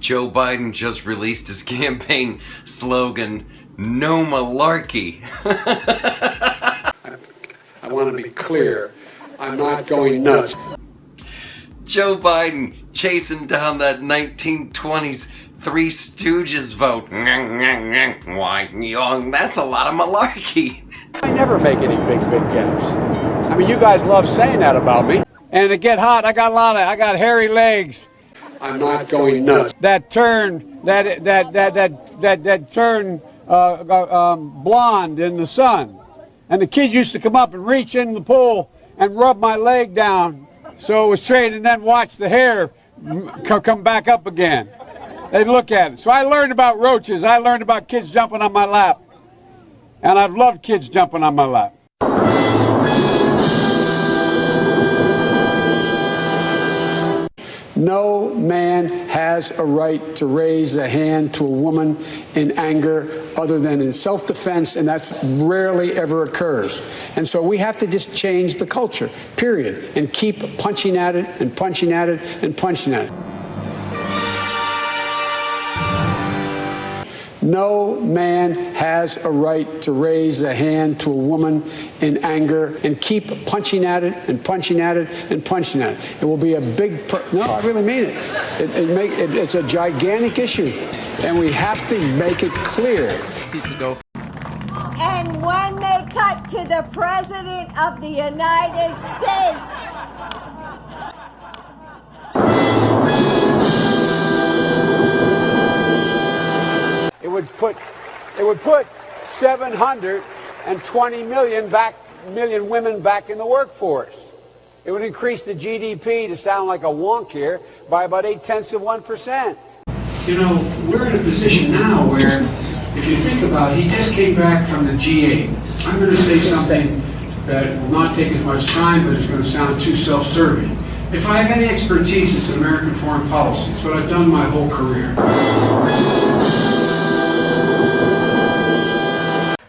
Joe Biden just released his campaign slogan, "No Malarkey." I want to be clear. I'm not going nuts. Joe Biden chasing down that 1920s Three Stooges vote. Why, young? That's a lot of malarkey. I never make any big gaps. I mean, you guys love saying that about me. And to get hot, I got hairy legs. I'm not going nuts. That turn blonde in the sun. And the kids used to come up and reach in the pool and rub my leg down so it was straight, and then watch the hair come back up again. They'd look at it. So I learned about roaches. I learned about kids jumping on my lap. And I've loved kids jumping on my lap. No man has a right to raise a hand to a woman in anger other than in self-defense, and that's rarely ever occurs. And so we have to just change the culture, period, and keep punching at it and punching at it and punching at it. No man has a right to raise a hand to a woman in anger and keep punching at it and punching at it and punching at it. It will be a big, no, I really mean it. It's a gigantic issue, and we have to make it clear. And when they cut to the President of the United States, It would put 720 million women back in the workforce. It would increase the GDP, to sound like a wonk here, by about 0.8%. You know, we're in a position now where, if you think about it, he just came back from the G8. I'm going to say something that will not take as much time, but it's going to sound too self-serving. If I have any expertise, it's in American foreign policy. It's what I've done my whole career.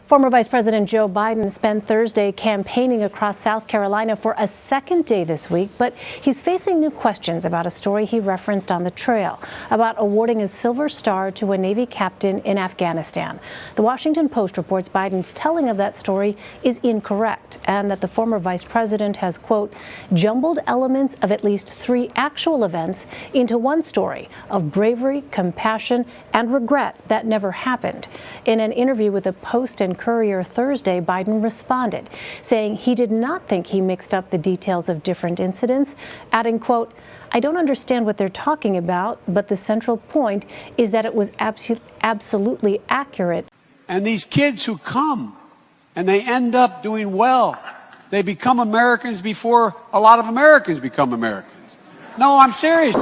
Former Vice President Joe Biden spent Thursday campaigning across South Carolina for a second day this week, but he's facing new questions about a story he referenced on the trail about awarding a Silver Star to a Navy captain in Afghanistan. The Washington Post reports Biden's telling of that story is incorrect and that the former vice president has, quote, jumbled elements of at least 3 actual events into one story of bravery, compassion, and regret that never happened. In an interview with the Post and Courier Thursday, Biden responded, saying he did not think he mixed up the details of different incidents, adding, quote, I don't understand what they're talking about, but the central point is that it was absolutely accurate. And these kids who come and they end up doing well, they become Americans before a lot of Americans become Americans. No, I'm serious.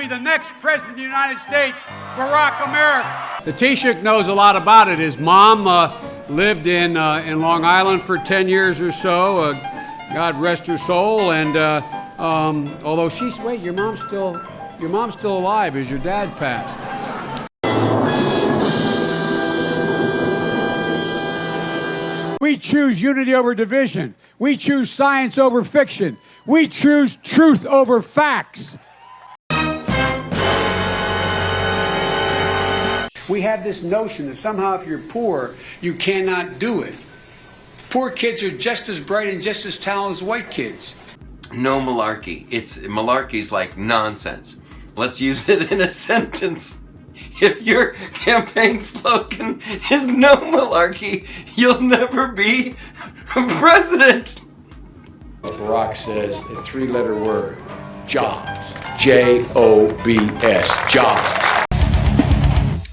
The next president of the United States, Barack America. The Taoiseach knows a lot about it. His mom lived in Long Island for 10 years or so. God rest her soul. And although wait, your mom's still alive as your dad passed. We choose unity over division. We choose science over fiction. We choose truth over facts. We have this notion that somehow if you're poor, you cannot do it. Poor kids are just as bright and just as talented as white kids. No malarkey. Malarkey's like nonsense. Let's use it in a sentence. If your campaign slogan is no malarkey, you'll never be president. Barack says a 3-letter word, jobs. J-O-B-S, jobs.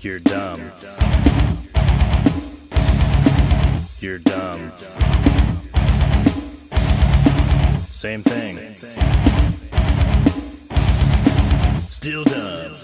You're dumb. You're dumb. Same thing. Still dumb.